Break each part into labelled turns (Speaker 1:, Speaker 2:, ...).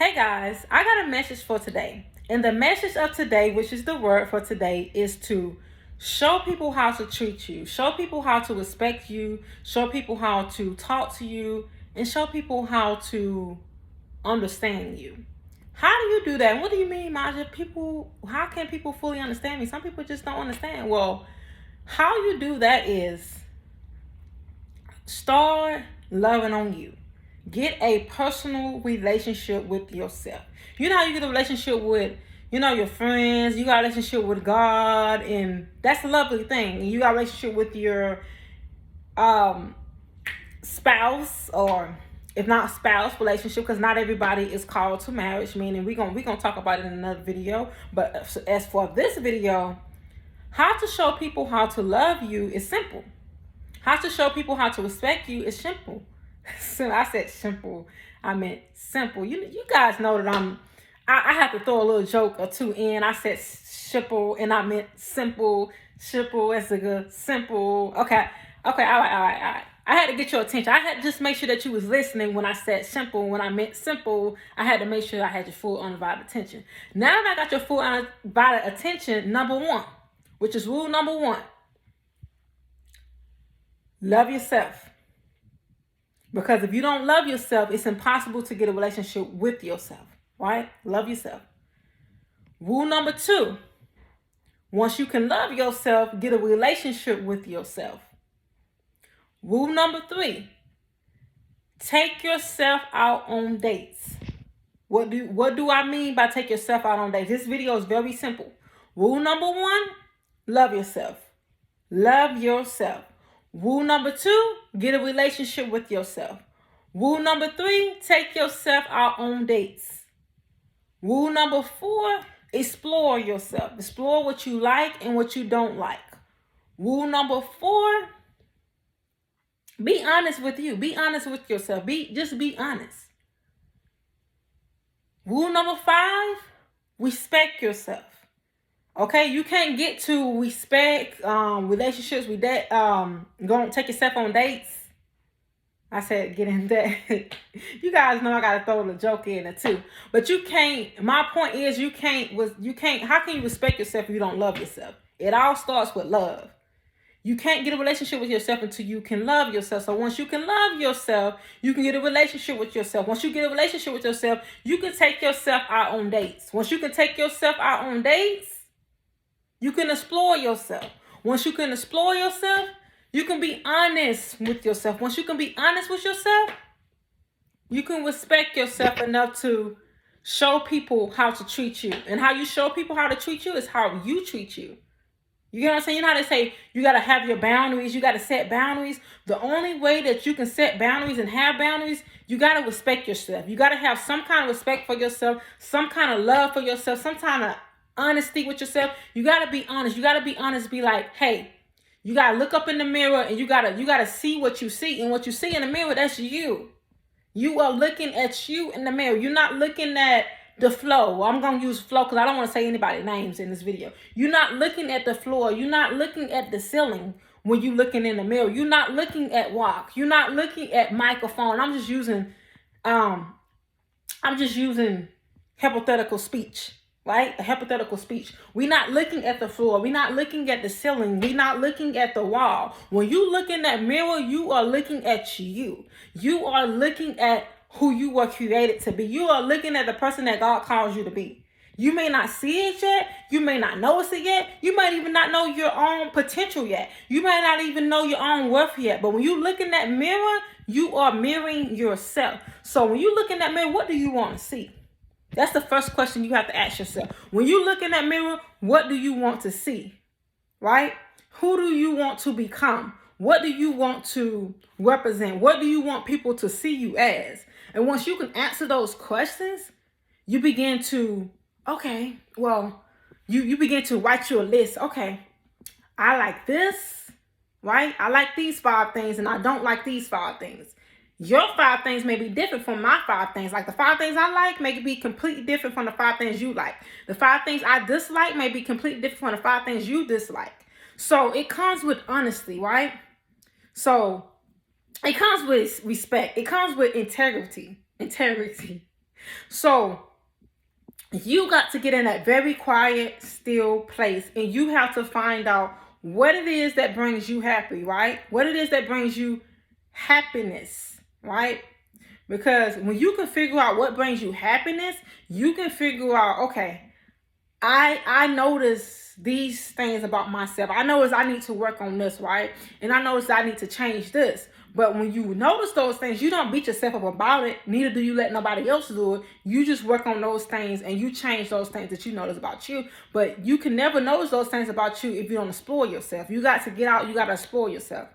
Speaker 1: Hey guys, I got a message for today. And the message of today, which is the word for today, is to show people how to treat you, show people how to respect you, show people how to talk to you, and show people how to understand you. How do you do that? What do you mean, Maja? How can people fully understand me? Some people just don't understand. Well, how you do that is start loving on you. Get a personal relationship with yourself. You know how you get a relationship with, your friends, you got a relationship with God, and that's a lovely thing. And you got a relationship with your um spouse, or if not spouse relationship, because not everybody is called to marriage, meaning we gonna talk about it in another video. But as for this video, how to show people how to love you is simple. How to show people how to respect you is simple. So I said simple. I meant simple. You guys know that I have to throw a little joke or two in. I said simple and I meant simple. Simple as a good simple. Okay. All right. I had to get your attention. I had to just make sure that you was listening when I said simple. When I meant simple, I had to make sure I had your full undivided attention. Now that I got your full undivided attention, number one, which is rule number one, love yourself. Because if you don't love yourself, it's impossible to get a relationship with yourself, right? Love yourself. Rule number two, once you can love yourself, get a relationship with yourself. Rule number three, take yourself out on dates. What do I mean by take yourself out on dates? This video is very simple. Rule number one, love yourself. Love yourself. Rule number two, get a relationship with yourself. Rule number three, take yourself out on dates. Rule number four, explore yourself. Explore what you like and what you don't like. Rule number four, be honest with you. Be honest with yourself. Just be honest. Rule number five, respect yourself. Okay, you can't get to respect relationships with that. Go take yourself on dates. I said get in that. You guys know I gotta throw the joke in there too. But you can't. My point is you can't. How can you respect yourself if you don't love yourself? It all starts with love. You can't get a relationship with yourself until you can love yourself. So once you can love yourself, you can get a relationship with yourself. Once you get a relationship with yourself, you can take yourself out on dates. Once you can take yourself out on dates, you can explore yourself. Once you can explore yourself, you can be honest with yourself. Once you can be honest with yourself, you can respect yourself enough to show people how to treat you. And how you show people how to treat you is how you treat you. You get what I'm saying? You know how they say you got to have your boundaries. You got to set boundaries. The only way that you can set boundaries and have boundaries, you got to respect yourself. You got to have some kind of respect for yourself, some kind of love for yourself, some kind of honesty with yourself. You got to be honest. You got to be honest. Be like, hey, you got to look up in the mirror and you got to see what you see. And what you see in the mirror, that's you. You are looking at you in the mirror. You're not looking at the flow. I'm going to use flow because I don't want to say anybody's names in this video. You're not looking at the floor. You're not looking at the ceiling when you're looking in the mirror. You're not looking at walk. You're not looking at microphone. I'm just using hypothetical speech, right? A hypothetical speech. We're not looking at the floor. We're not looking at the ceiling. We're not looking at the wall. When you look in that mirror, you are looking at you. You are looking at who you were created to be. You are looking at the person that God calls you to be. You may not see it yet. You may not notice it yet. You might even not know your own potential yet. You may not even know your own worth yet. But when you look in that mirror, you are mirroring yourself. So when you look in that mirror, what do you want to see? That's the first question you have to ask yourself. When you look in that mirror, what do you want to see? Right? Who do you want to become? What do you want to represent? What do you want people to see you as? And once you can answer those questions, you begin to, you begin to write your list. Okay, I like this, right? I like these 5 things and I don't like these 5 things. Your 5 things may be different from my 5 things. Like the 5 things I like may be completely different from the 5 things you like. The 5 things I dislike may be completely different from the 5 things you dislike. So it comes with honesty, right? So it comes with respect. It comes with integrity. So you got to get in that very quiet, still place, and you have to find out what it is that brings you happy, right? What it is that brings you happiness, right? Because when you can figure out what brings you happiness, you can figure out, okay, I notice these things about myself. I notice I need to work on this, right? And I notice I need to change this. But when you notice those things, you don't beat yourself up about it. Neither do you let nobody else do it. You just work on those things and you change those things that you notice about you. But you can never notice those things about you if you don't explore yourself. You got to get out. You got to explore yourself.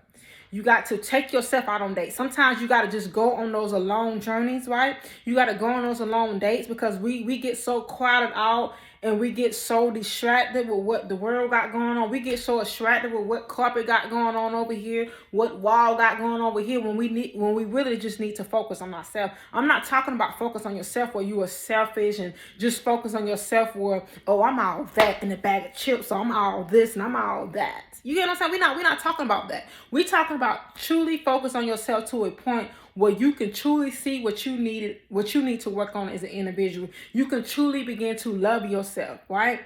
Speaker 1: You got to take yourself out on dates. Sometimes you got to just go on those alone journeys, right? You got to go on those alone dates because we get so crowded out and we get so distracted with what the world got going on. We get so distracted with what carpet got going on over here, what wall got going on over here when we really just need to focus on ourselves. I'm not talking about focus on yourself where you are selfish and just focus on yourself where, oh, I'm all that in a bag of chips, so I'm all this and I'm all that. You get what I'm saying? We're not talking about that. We're talking about truly focus on yourself to a point where you can truly see what you need to work on as an individual. You can truly begin to love yourself, right?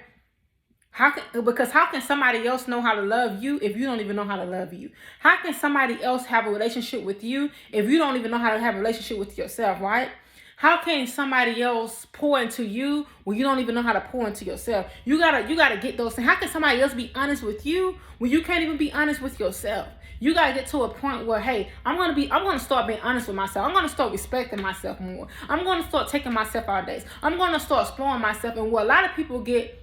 Speaker 1: Because how can somebody else know how to love you if you don't even know how to love you? How can somebody else have a relationship with you if you don't even know how to have a relationship with yourself, right? How can somebody else pour into you when you don't even know how to pour into yourself? You gotta get those things. How can somebody else be honest with you when you can't even be honest with yourself? You gotta get to a point where, hey, I'm gonna start being honest with myself. I'm gonna start respecting myself more. I'm gonna start taking myself out days. I'm gonna start exploring myself. And what a lot of people get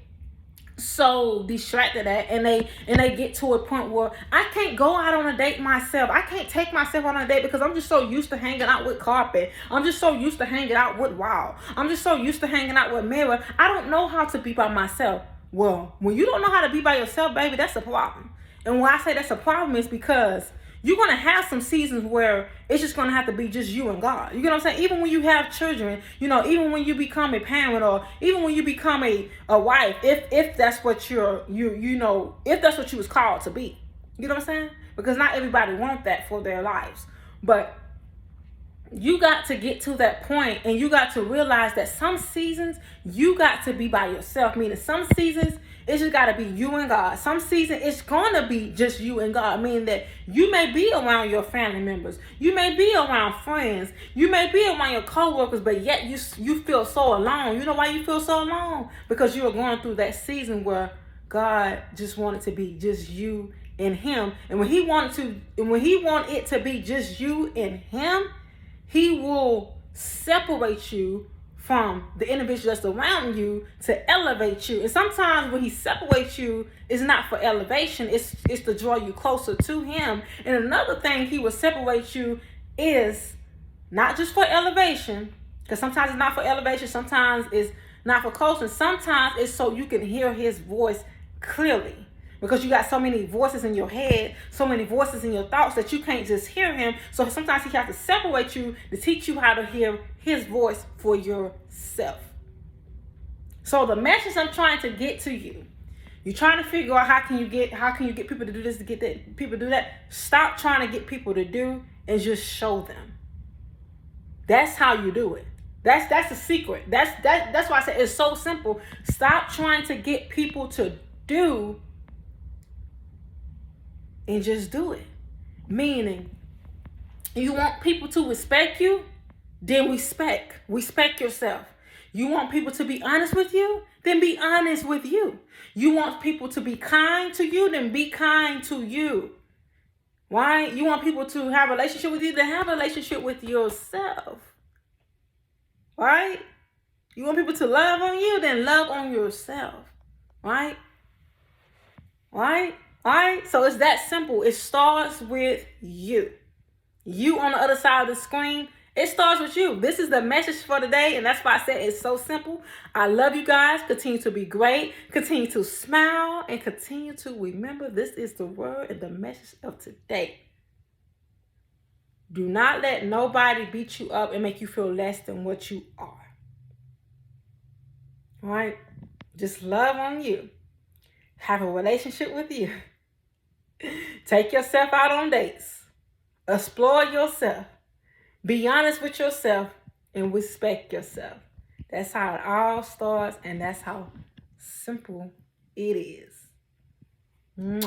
Speaker 1: so distracted at, and they get to a point where I can't go out on a date myself. I can't take myself on a date because I'm just so used to hanging out with carpet. I'm just so used to hanging out with wall. I'm just so used to hanging out with mirror. I don't know how to be by myself. Well, when you don't know how to be by yourself, baby, that's a problem. And when I say that's a problem, it's because you're going to have some seasons where it's just going to have to be just you and God. You get what I'm saying? Even when you have children, even when you become a parent or even when you become a wife, if that's what if that's what you was called to be. You know what I'm saying? Because not everybody wants that for their lives. But you got to get to that point and you got to realize that some seasons you got to be by yourself. Meaning some seasons it's just got to be you and God. Some season it's going to be just you and God. Meaning that you may be around your family members. You may be around friends. You may be around your co-workers, but yet you feel so alone. You know why you feel so alone? Because you are going through that season where God just wanted to be just you and him. And when he want it to be just you and him, he will separate you from the individual that's around you to elevate you. And sometimes when he separates you, it's not for elevation, it's to draw you closer to him. And another thing he will separate you is not just for elevation, because sometimes it's not for elevation, sometimes it's not for closeness, sometimes it's so you can hear his voice clearly. Because you got so many voices in your head, so many voices in your thoughts that you can't just hear him. So sometimes he has to separate you to teach you how to hear his voice for yourself. So the message I'm trying to get to you, you're trying to figure out how can you get people to do this, to get that, people to do that. Stop trying to get people to do and just show them. That's how you do it. That's the secret. That's why I say it's so simple. Stop trying to get people to do and just do it. Meaning, you want people to respect you, then respect yourself. You want people to be honest with you, then be honest with you. You want people to be kind to you, then be kind to you. Right? You want people to have a relationship with you, then have a relationship with yourself. Right? You want people to love on you, then love on yourself. Right? Right? All right, so it's that simple. It starts with you. You on the other side of the screen, it starts with you. This is the message for today, and that's why I said it's so simple. I love you guys. Continue to be great. Continue to smile, and continue to remember this is the word and the message of today. Do not let nobody beat you up and make you feel less than what you are. All right? Just love on you. Have a relationship with you. Take yourself out on dates. Explore yourself. Be honest with yourself and respect yourself. That's how it all starts, and that's how simple it is. Mwah.